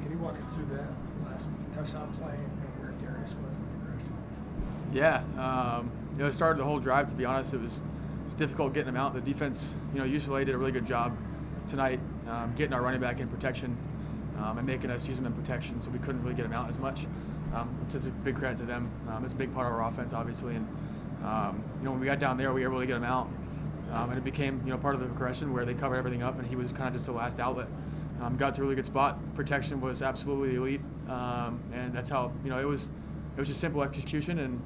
Can you walk us through that last touchdown play and where Darius was in the progression? Yeah, it started the whole drive. To be honest, it was difficult getting him out. The defense, UCLA did a really good job tonight getting our running back in protection and making us use him in protection, so we couldn't really get him out as much. Which is a big credit to them. It's a big part of our offense, obviously, and when we got down there, we were able to get him out, and it became part of the progression where they covered everything up, and he was kind of just the last outlet. Got to a really good spot. Protection was absolutely elite, and that's how it was just simple execution and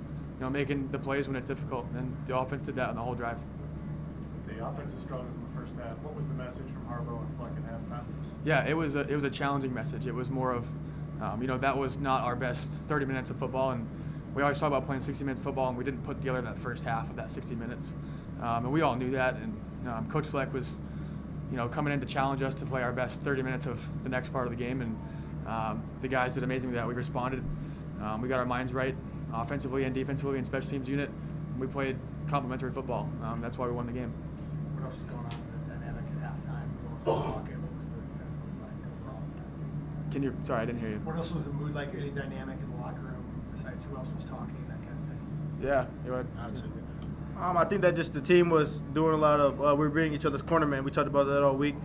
making the plays when it's difficult, and the offense did that on the whole drive. The offensive struggles in the first half. What was the message from Harbaugh and Fleck at halftime? Yeah, it was a challenging message. It was more of that was not our best 30 minutes of football, and we always talk about playing 60 minutes of football, and we didn't put together that first half of that 60 minutes, and we all knew that. And Coach Fleck was coming in to challenge us to play our best 30 minutes of the next part of the game, and the guys did amazing with that. We responded. We got our minds right offensively and defensively and special teams unit. We played complementary football. That's why we won the game. What else was going on in the dynamic at halftime? What was talking? What was the mood like overall? Sorry, I didn't hear you. What else was the mood like? Any dynamic in the locker room besides who else was talking, that kind of thing? Yeah, go ahead. I'll take it. I think that just the team was doing a lot of we were being each other's corner man. We talked about that all week.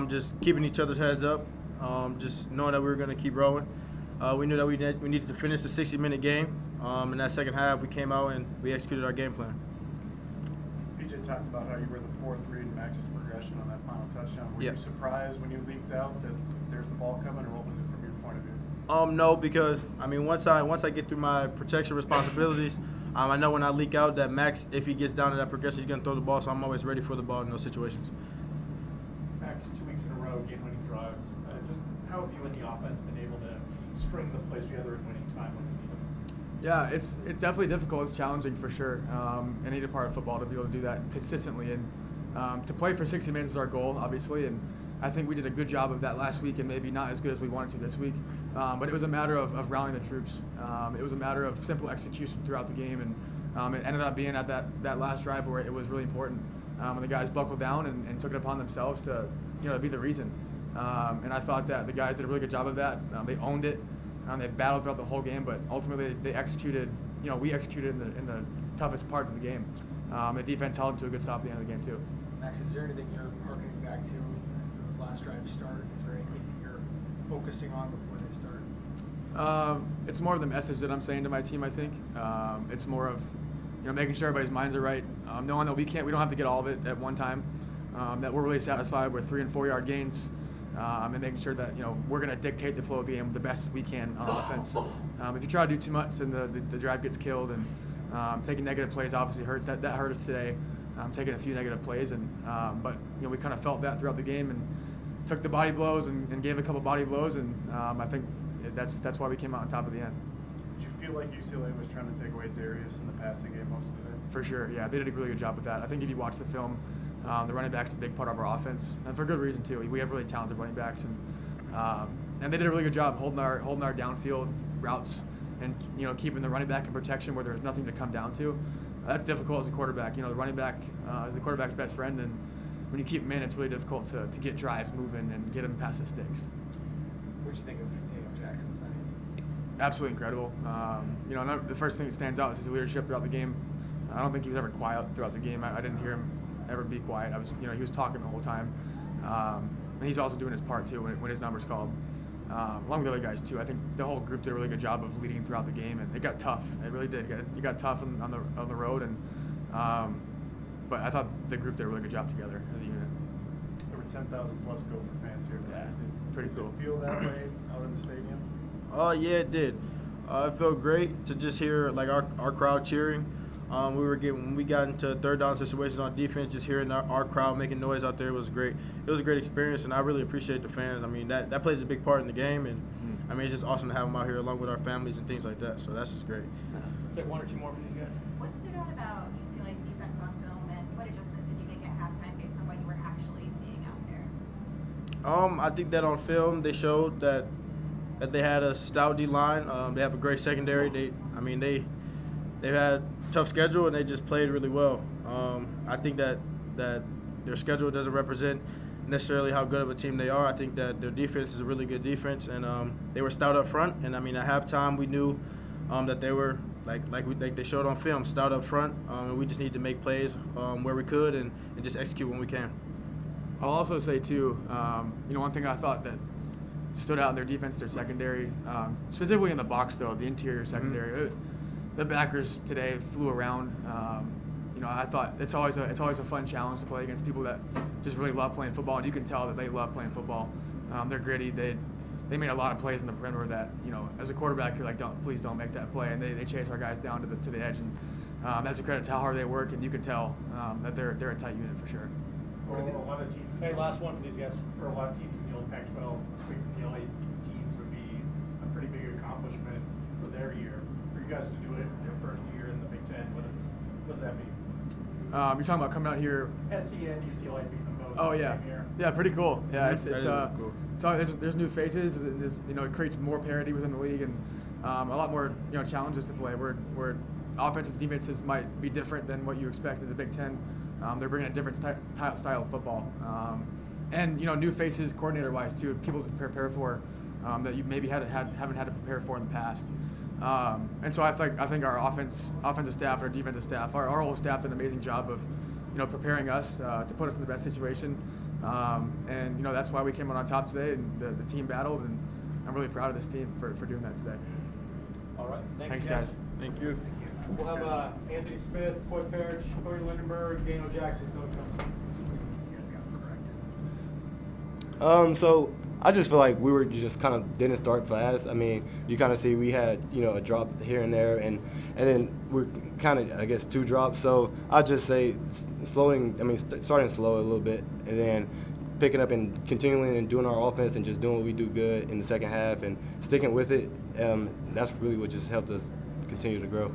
Just keeping each other's heads up. Just knowing that we were going to keep rolling. We knew that we needed to finish the 60-minute game. In that second half, we came out and we executed our game plan. PJ talked about how you were the fourth read in Max's progression on that final touchdown. Were you surprised when you leaked out that there's the ball coming, or what was it from your point of view? No, because once I get through my protection responsibilities, I know when I leak out that Max, if he gets down to that progression, he's going to throw the ball, so I'm always ready for the ball in those situations. Max, 2 weeks in a row, game-winning drives. Just how have you and the offense been able to string the plays together and winning time when you need them? Yeah, it's definitely difficult. It's challenging for sure. Any part of football to be able to do that consistently, and to play for 60 minutes is our goal, obviously. And I think we did a good job of that last week, and maybe not as good as we wanted to this week. But it was a matter of rallying the troops. It was a matter of simple execution throughout the game, and it ended up being at that last drive where it was really important. When the guys buckled down and took it upon themselves to be the reason. And I thought that the guys did a really good job of that. They owned it. They battled throughout the whole game, but ultimately they executed. We executed in the toughest parts of the game. The defense held them to a good stop at the end of the game too. Max, is there anything you're harkening back to as those last drives start? Is there anything that you're focusing on before they start? It's more of the message that I'm saying to my team. I think it's more of making sure everybody's minds are right, knowing that we don't have to get all of it at one time. That we're really satisfied with 3 and 4 yard gains. And making sure that we're going to dictate the flow of the game the best we can on offense. If you try to do too much, then the drive gets killed, and taking negative plays obviously hurts. That hurt us today. Taking a few negative plays, but we kind of felt that throughout the game and took the body blows and gave a couple body blows, and I think that's why we came out on top at the end. Did you feel like UCLA was trying to take away Darius in the passing game most of the day? For sure, yeah, they did a really good job with that. I think if you watch the film, the running back's a big part of our offense, and for good reason too. We have really talented running backs, and they did a really good job holding our downfield routes and keeping the running back in protection where there's nothing to come down to. That's difficult as a quarterback. The running back is the quarterback's best friend, and when you keep him in, it's really difficult to get drives moving and get him past the sticks. What did you think of Daniel Jackson's night? Absolutely incredible. The first thing that stands out is his leadership throughout the game. I don't think he was ever quiet throughout the game. I didn't hear him ever be quiet. He was talking the whole time, and he's also doing his part too when his number's called. Along with the other guys too. I think the whole group did a really good job of leading throughout the game, and it got tough. It really did. It got tough on the road, and but I thought the group did a really good job together as a unit. There were 10,000 plus Gopher fans here. Yeah, pretty cool. Did it feel that way out in the stadium? Yeah, it did. It felt great to just hear our crowd cheering. When we got into third down situations on defense, just hearing our crowd making noise out there was great. It was a great experience, and I really appreciate the fans. That plays a big part in the game, and it's just awesome to have them out here along with our families and things like that. So that's just great. Take 1 or 2 more for these guys. What stood out about UCLA's defense on film, and what adjustments did you make at halftime based on what you were actually seeing out there? I think that on film they showed that they had a stout D line. They have a great secondary. They've had a tough schedule, and they just played really well. I think that their schedule doesn't represent necessarily how good of a team they are. I think that their defense is a really good defense, and they were stout up front. And I mean, at halftime, we knew that they were like they showed on film, stout up front, and we just need to make plays where we could and just execute when we can. I'll also say too, one thing I thought that stood out in their defense, their secondary, specifically in the box though, the interior secondary. The backers today flew around. I thought it's always a fun challenge to play against people that just really love playing football, and you can tell that they love playing football. They're gritty. They made a lot of plays in the perimeter that, as a quarterback, you're like, please don't make that play, and they chase our guys down to the edge, and that's a credit to how hard they work, and you can tell that they're a tight unit for sure. For a lot of teams, hey, last one for these guys. For a lot of teams in the old Pac-12, sweeping the LA teams would be a pretty big accomplishment for their year. For you guys to do it in your first year in the Big Ten, what does that mean? You're talking about coming out here. SC and UCLA beat them both. Oh in the yeah, same year. yeah, pretty cool. Yeah, it's cool. there's new faces. And it creates more parity within the league and a lot more challenges to play. Where offenses, defenses might be different than what you expect in the Big Ten. They're bringing a different style of football, and new faces, coordinator-wise too. People to prepare for that you maybe haven't had to prepare for in the past. And so I think our offensive staff, our defensive staff, our whole staff did an amazing job of preparing us to put us in the best situation. And that's why we came out on top today, and the team battled, and I'm really proud of this team for doing that today. All right, thanks guys. Thank you. We'll have Anthony Smith, Koi Perich, Cody Lindenberg, Daniel Jackson's going to come. You guys got corrected. So I just feel like we were just kind of didn't start fast. I mean, you kind of see we had a drop here and there, and then we're kind of, I guess, 2 drops. So I just say starting slow a little bit, and then picking up and continuing and doing our offense and just doing what we do good in the second half and sticking with it. That's really what just helped us continue to grow.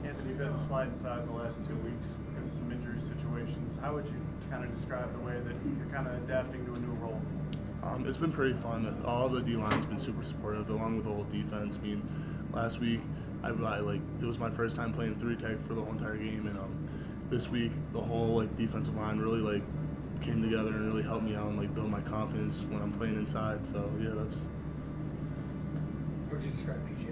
Anthony, you've been a sliding side the last 2 weeks because of some injury situations. How would you kind of describe the way that you're kind of adapting to a new role? It's been pretty fun. All the D-line's been super supportive, along with the whole defense. I mean, last week, it was my first time playing 3-tech for the whole entire game, and this week, the whole defensive line really came together and really helped me out and build my confidence when I'm playing inside. So yeah, that's. How would you describe PJ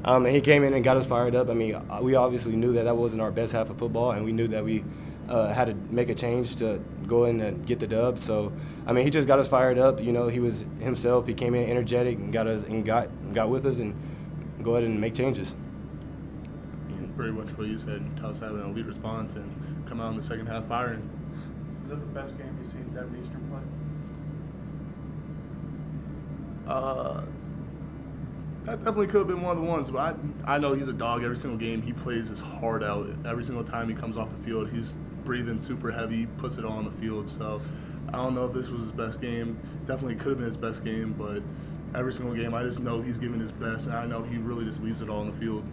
at And he came in and got us fired up. I mean, we obviously knew that wasn't our best half of football, and we knew that we had to make a change to go in and get the dub. So, I mean, he just got us fired up. He was himself. He came in energetic and got with us and go ahead and make changes. Pretty much what you said, tell us to have an elite response and come out in the second half firing. Was that the best game you've seen Devin Eastern play? That definitely could have been one of the ones, but I know he's a dog every single game. He plays his heart out. Every single time he comes off the field, he's breathing super heavy, puts it all on the field. So I don't know if this was his best game. Definitely could have been his best game, but every single game I just know he's giving his best, and I know he really just leaves it all on the field.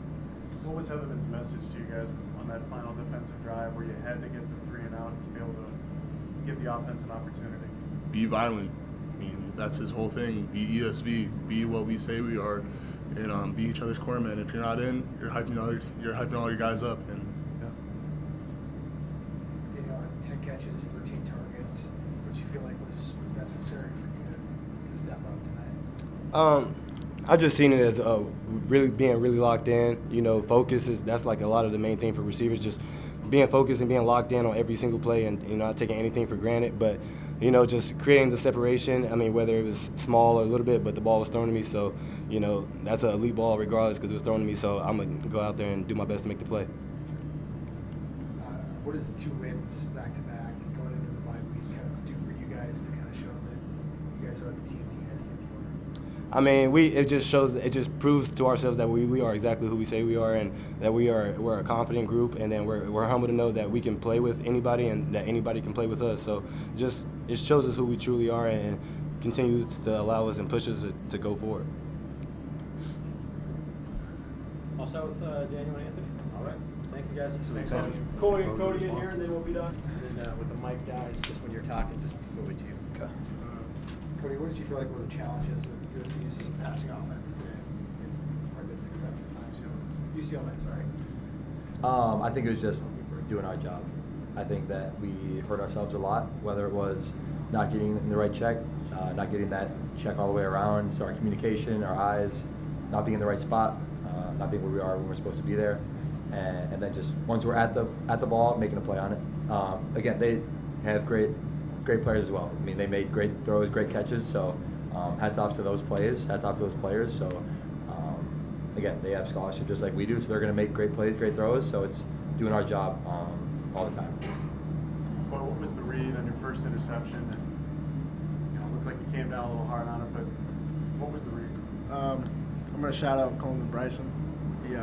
What was Heatherman's message to you guys on that final defensive drive where you had to get the 3 and out to be able to give the offense an opportunity? Be violent. I mean, that's his whole thing. Be ESV. Be what we say we are, and be each other's cornermen. If you're not in, you're hyping all your guys up. And yeah. 10 catches, 13 targets. What do you feel like was necessary for you to step up tonight? I just seen it as really being really locked in. Focus that's like a lot of the main thing for receivers, just being focused and being locked in on every single play and not taking anything for granted. But just creating the separation. I mean, whether it was small or a little bit, but the ball was thrown to me. So that's an elite ball regardless because it was thrown to me. So I'm gonna go out there and do my best to make the play. What does the 2 wins back to back going into the bye week kind of do for you guys to kind of show that you guys are the team that you guys think you are? I mean, it just proves to ourselves that we are exactly who we say we are, and that we're a confident group, and then we're humble to know that we can play with anybody and that anybody can play with us. So it shows us who we truly are and continues to allow us and push us to go forward. I'll start with Daniel and Anthony. All right. Thank you guys. Thanks. Cody and Cody in here, and then we'll be done. And then with the mic guys, just when you're talking, just move it to you. Okay. Cody, what did you feel like were the challenges with USC's passing offense today? It's quite a bit of success at times. UCLA, sorry. I think it was just doing our job. I think that we hurt ourselves a lot, whether it was not getting in the right check, not getting that check all the way around, so our communication, our eyes, not being in the right spot, not being where we are when we're supposed to be there, and then just once we're at the ball, making a play on it. Again, they have great players as well. I mean, they made great throws, great catches, so hats off to those plays, hats off to those players. So again, they have scholarship just like we do, so they're going to make great plays, great throws, so it's doing our job all the time. Well, what was the read on your first interception? And, it looked like you came down a little hard on it, but what was the read? I'm gonna shout out Coleman Bryson. He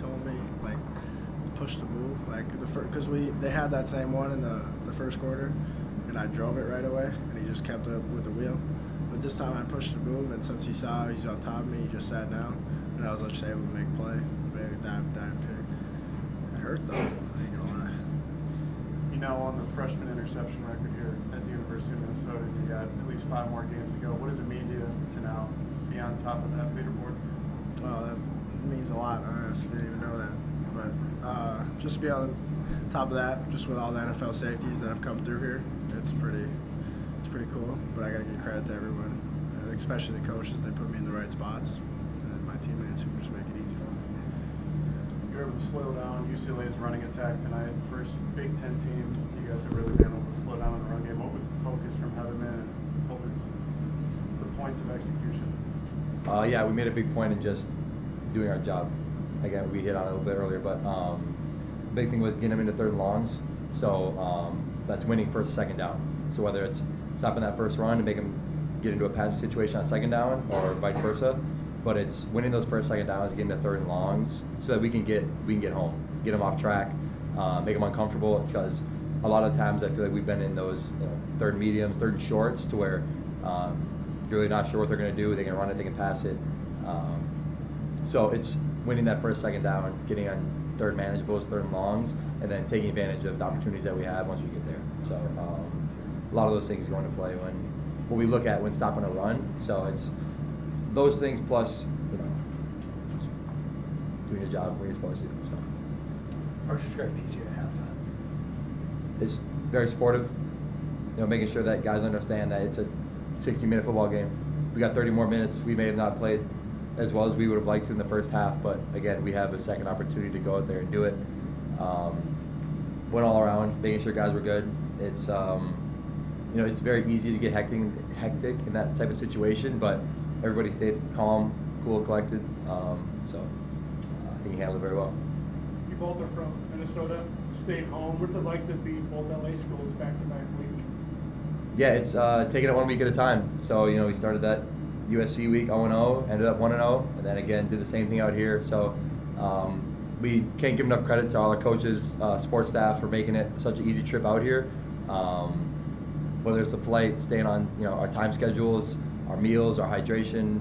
told me like to push the move, like because they had that same one in the first quarter, and I drove it right away, and he just kept up with the wheel. But this time I pushed the move, and since he saw he's on top of me, he just sat down, and I was just able to make a play, made a dive pick. It hurt though. I ain't gonna lie. You know, on the freshman interception record here at the University of Minnesota, you got at least 5 more games to go. What does it mean to you to now be on top of that leaderboard? Well, that means a lot. I honestly didn't even know that. But just to be on top of that, just with all the NFL safeties that have come through here, it's pretty cool. But I got to give credit to everyone, especially the coaches. They put me in the right spots, and then my teammates who just make it easy for me. You're able to slow down UCLA's running attack tonight. First Big Ten team, you guys have really been able to slow down in the run game. What was the focus from Heatherman, and what was the points of execution? Yeah, we made a big point in just doing our job. Again, we hit on it a little bit earlier, but big thing was getting them into 3rd and longs. So that's winning first and second down. So whether it's stopping that first run to make them get into a passing situation on 2nd down, or vice versa, but it's winning those first, second downs, getting to 3rd and longs, so that we can get home, get them off track, make them uncomfortable. Because a lot of times I feel like we've been in those 3rd mediums, 3rd and shorts, to where you're really not sure what they're going to do. They can run it, they can pass it. So it's winning that first, second down, getting on 3rd manageables, 3rd and longs, and then taking advantage of the opportunities that we have once we get there. So a lot of those things go into play when what we look at when stopping a run. So it's those things plus just doing your job where you're supposed to. So How would you describe PJ at halftime? it's very supportive. Making sure that guys understand that it's a 60-minute football game. We got 30 more minutes. We may have not played as well as we would have liked to in the first half, but again, we have a second opportunity to go out there and do it. Went all around, making sure guys were good. It's it's very easy to get hectic in that type of situation, but everybody stayed calm, cool, collected. So I think he handled it very well. You both are from Minnesota, stayed home. What's it like to beat both LA schools back-to-back week? Yeah, it's taking it 1 week at a time. So, we started that USC week 0-0, ended up 1-0, and then again did the same thing out here. So we can't give enough credit to all our coaches, sports staff for making it such an easy trip out here. Whether it's the flight, staying on our time schedules, our meals, our hydration,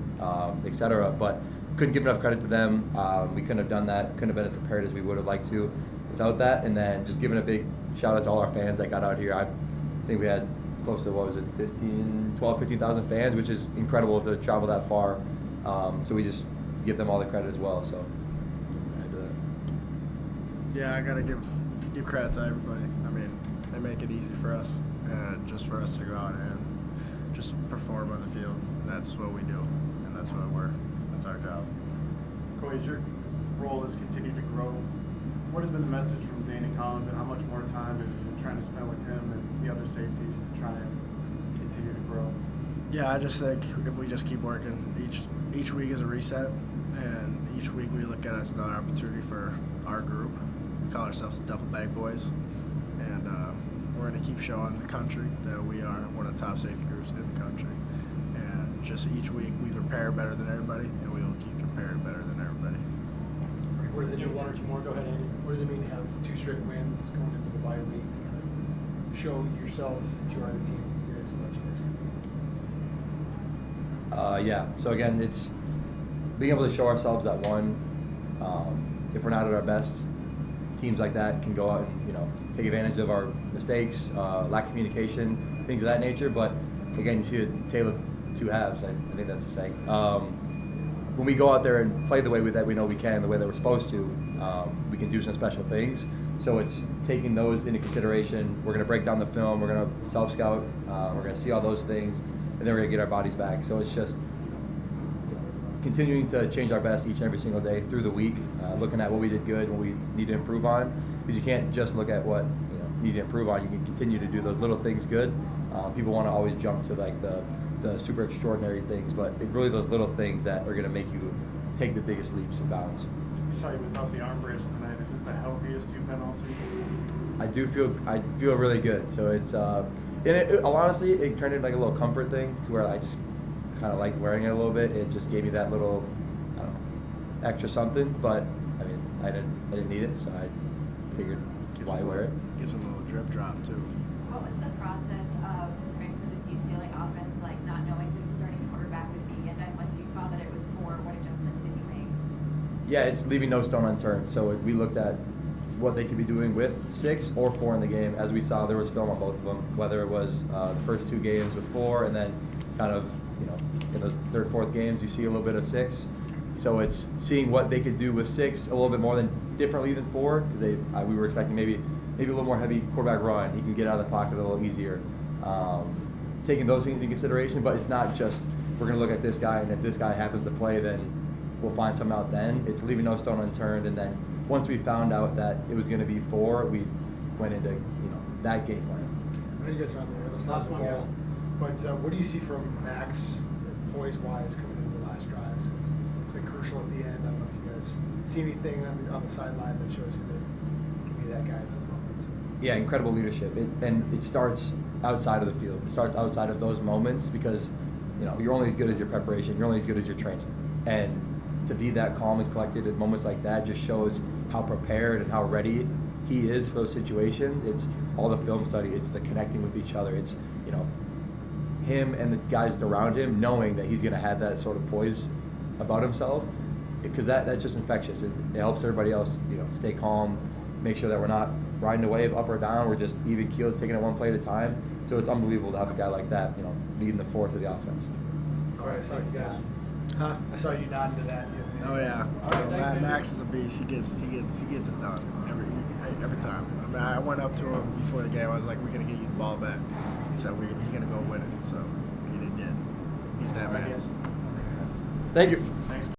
etc. But couldn't give enough credit to them. We couldn't have done that. Couldn't have been as prepared as we would have liked to without that. And then just giving a big shout out to all our fans that got out here. I think we had close to 15,000 fans, which is incredible to travel that far. So we just give them all the credit as well. So Yeah, I gotta give credit to everybody. I mean, they make it easy for us, and just for us to go out and just perform on the field. That's what we do, and that's our job. Cody, as your role has continued to grow, what has been the message from Danny Collins, and how much more time have you been trying to spend with him and the other safeties to try and continue to grow? Yeah, I just think if we just keep working, each week is a reset, and each week we look at it as another opportunity for our group. We call ourselves the Duffel Bag Boys, and we're going to keep showing the country that we are one of the top safety groups in the country. And just each week we prepare better than everybody, and we will keep comparing better than everybody. What does it mean? One or two more. Go ahead, Andy. What does it mean to have 2 straight wins going into the bye week to kind of show yourselves that you are the team you guys thought you guys could be? Yeah. So again, it's being able to show ourselves that if we're not at our best, teams like that can go out and take advantage of our mistakes, lack of communication, things of that nature. But again, you see the tale of 2 halves. I think that's the saying. When we go out there and play the way that we know we can, the way that we're supposed to, we can do some special things. So it's taking those into consideration. We're going to break down the film. We're going to self-scout. We're going to see all those things, and then we're going to get our bodies back. So it's just continuing to change our best each and every single day through the week, looking at what we did good, what we need to improve on, because you can't just look at what you need to improve on. You can continue to do those little things good. People want to always jump to like the super extraordinary things, but it's really those little things that are going to make you take the biggest leaps and bounds. We saw you without the arm brace tonight. Is this the healthiest you've been all season? I feel really good. So it's and honestly, it turned into like a little comfort thing to where I just kind of liked wearing it a little bit. It just gave me that little, I don't know, extra something. But I mean, I didn't need it, so I figured why wear it. Gives a little drip drop too. What was the process of preparing for this UCLA offense, like not knowing who the starting quarterback would be, and then once you saw that it was 4, what adjustments did you make? Yeah, it's leaving no stone unturned. So we looked at what they could be doing with 6 or 4 in the game. As we saw, there was film on both of them, whether it was the first 2 games with 4, and then kind of, in those 3rd, 4th games, you see a little bit of 6. So it's seeing what they could do with 6 a little bit more than differently than 4, because we were expecting maybe a little more heavy quarterback run. He can get out of the pocket a little easier. Taking those things into consideration, but it's not just we're going to look at this guy, and if this guy happens to play, then we'll find something out then. It's leaving no stone unturned, and then once we found out that it was going to be 4, we went into that game plan. I know you guys are on the other side of the ball, but what do you see from Max poise-wise coming into the last drives? It's been crucial at the end. I don't know if you guys see anything on the sideline that shows you that he can be that guy in those moments. Yeah, incredible leadership. It starts outside of the field. It starts outside of those moments because you're only as good as your preparation. You're only as good as your training. And to be that calm and collected at moments like that just shows how prepared and how ready he is for those situations. It's all the film study. It's the connecting with each other. It's him and the guys around him knowing that he's going to have that sort of poise about himself, because that's just infectious. It helps everybody else stay calm, make sure that we're not riding the wave up or down. We're just even keeled, taking it one play at a time. So it's unbelievable to have a guy like that leading the force of the offense. All right, I saw you guys. Huh? I saw you nodding to that. Oh yeah. All right, thanks, Max is a beast. He gets it done every time. I mean, I went up to him before the game. I was like, "We're gonna get you the ball back." He said, "He's gonna go win it." So he did. He's that man. Thank you. Thanks.